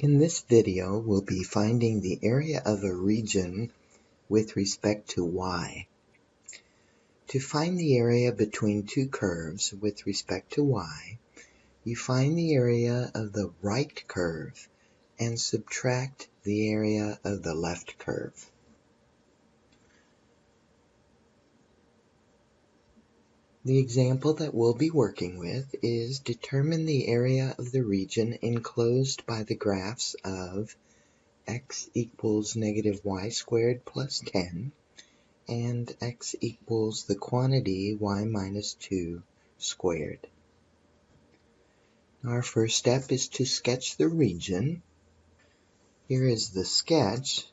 In this video, we'll be finding the area of a region with respect to y. To find the area between two curves with respect to y, you find the area of the right curve and subtract the area of the left curve. The example that we'll be working with is determine the area of the region enclosed by the graphs of x equals negative y squared plus 10 and x equals the quantity y minus 2 squared. Our first step is to sketch the region. Here is the sketch,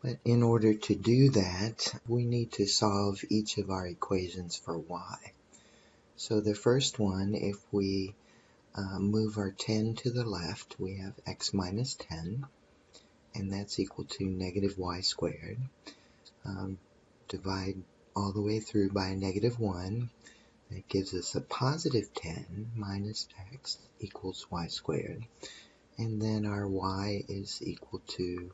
but in order to do that, we need to solve each of our equations for y. So the first one, if we move our 10 to the left, we have x minus 10, and that's equal to negative y squared. Divide all the way through by a negative 1. That gives us a positive 10 minus x equals y squared. And then our y is equal to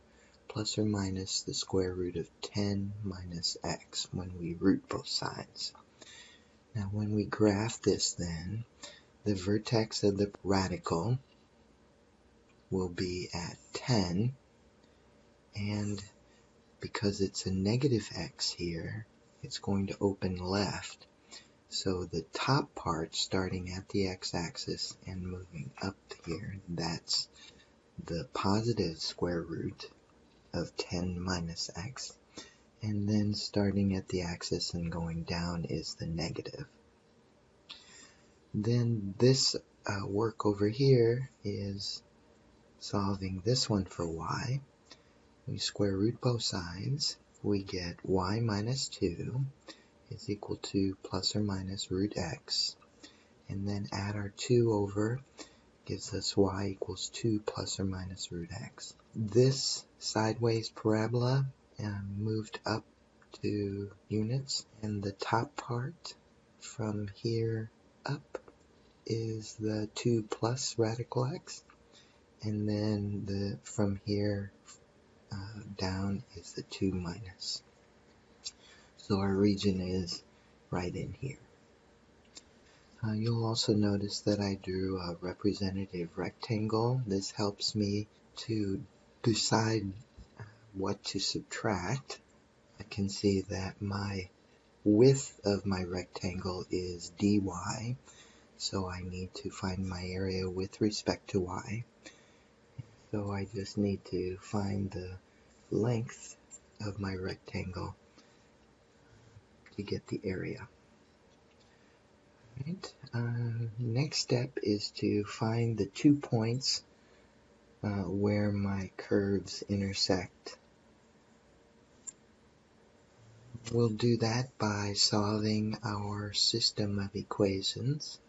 plus or minus the square root of 10 minus x when we root both sides. Now when we graph this then, the vertex of the radical will be at 10, and because it's a negative x here, it's going to open left. So the top part starting at the x-axis and moving up here, that's the positive square root of 10 minus x. And then starting at the axis and going down is the negative. Then this work over here is solving this one for y. We square root both sides. We get y minus 2 is equal to plus or minus root x, and then add our 2 over, gives us y equals 2 plus or minus root x. This sideways parabola moved up to units, and the top part from here up is the 2 plus radical x, and then from here down is the 2 minus. So our region is right in here. You'll also notice that I drew a representative rectangle. This helps me to decide what to subtract. I can see that my width of my rectangle is dy, so I need to find my area with respect to y. So I just need to find the length of my rectangle to get the area. Right. Next step is to find the 2 points where my curves intersect. We'll do that by solving our system of equations.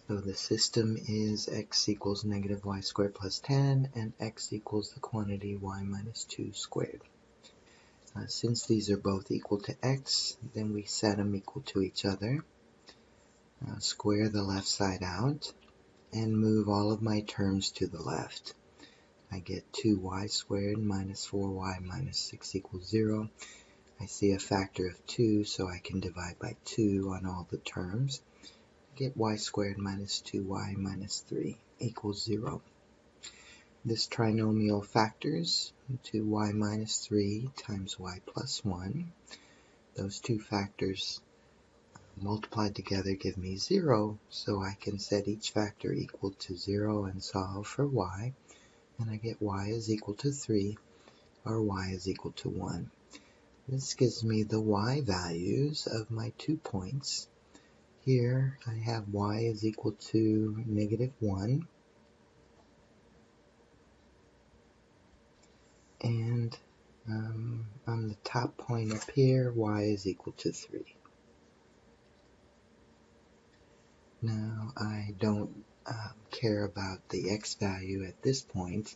So the system is x equals negative y squared plus 10 and x equals the quantity y minus 2 squared. Since these are both equal to x, then we set them equal to each other. Square the left side out and move all of my terms to the left. I get 2y squared minus 4y minus 6 equals 0. I see a factor of 2, so I can divide by 2 on all the terms. I get y squared minus 2y minus 3 equals 0. This trinomial factors to y minus 3 times y plus 1. Those two factors multiplied together give me 0, so I can set each factor equal to 0 and solve for y, and I get y is equal to 3, or y is equal to 1. This gives me the y values of my 2 points. Here I have y is equal to negative 1, and on the top point up here, y is equal to 3. Now I don't care about the x value at this point.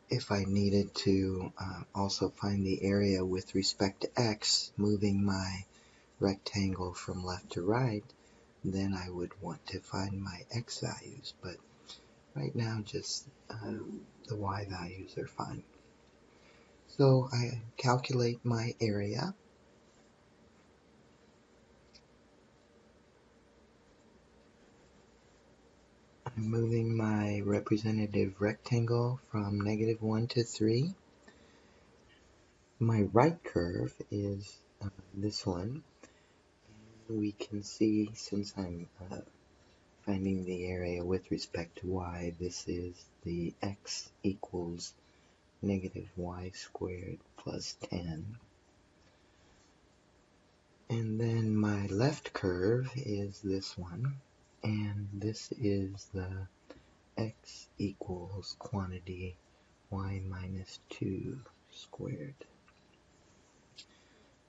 If I needed to also find the area with respect to x, moving my rectangle from left to right, then I would want to find my x values, but right now just the y values are fine. So I calculate my area. I'm moving my representative rectangle from -1 to 3. My right curve is this one. We can see, since I'm finding the area with respect to y, this is the x equals -y squared plus 10. And then my left curve is this one, and this is the x equals quantity y minus 2 squared.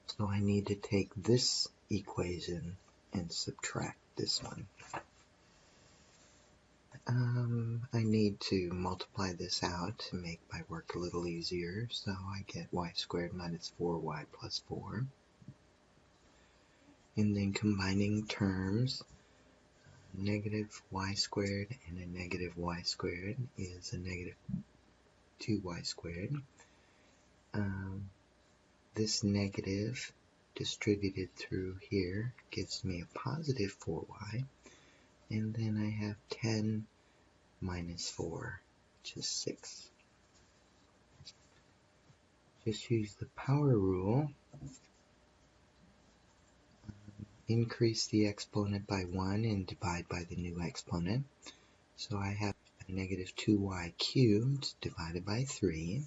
So I need to take this equation and subtract this one. I need to multiply this out to make my work a little easier, so I get y squared minus 4y plus 4. And then combining terms, negative y squared and a negative y squared is a negative 2y squared. This negative distributed through here gives me a positive 4y, and then I have 10 minus 4, which is 6. Just use the power rule. Increase the exponent by 1 and divide by the new exponent. So I have negative 2y cubed divided by 3.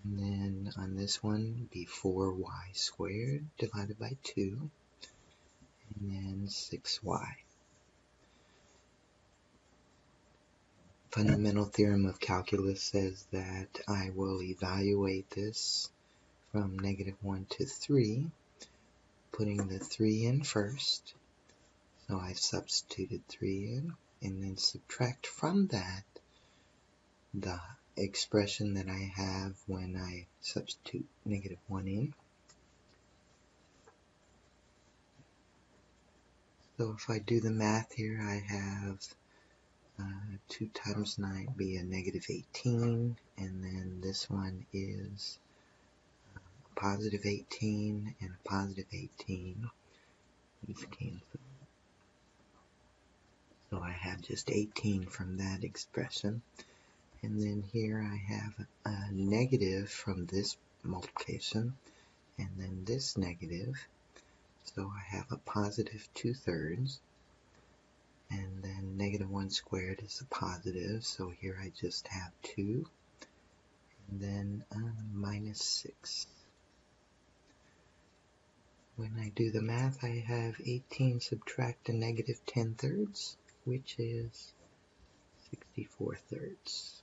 And then on this one, be 4y squared divided by 2. And then 6y. Fundamental theorem of calculus says that I will evaluate this from -1 to 3, putting the 3 in first. So I substituted 3 in, and then subtract from that the expression that I have when I substitute -1 in. So if I do the math here, I have 2 times 9 be a -18, and then this one is a positive 18 and a positive 18. These cancel. So I have just 18 from that expression. And then here I have a negative from this multiplication, and then this negative. So I have a positive 2/3, and then -1 squared is a positive, so here I just have 2, and then minus 6. When I do the math, I have 18 subtract a -10/3, which is 64/3.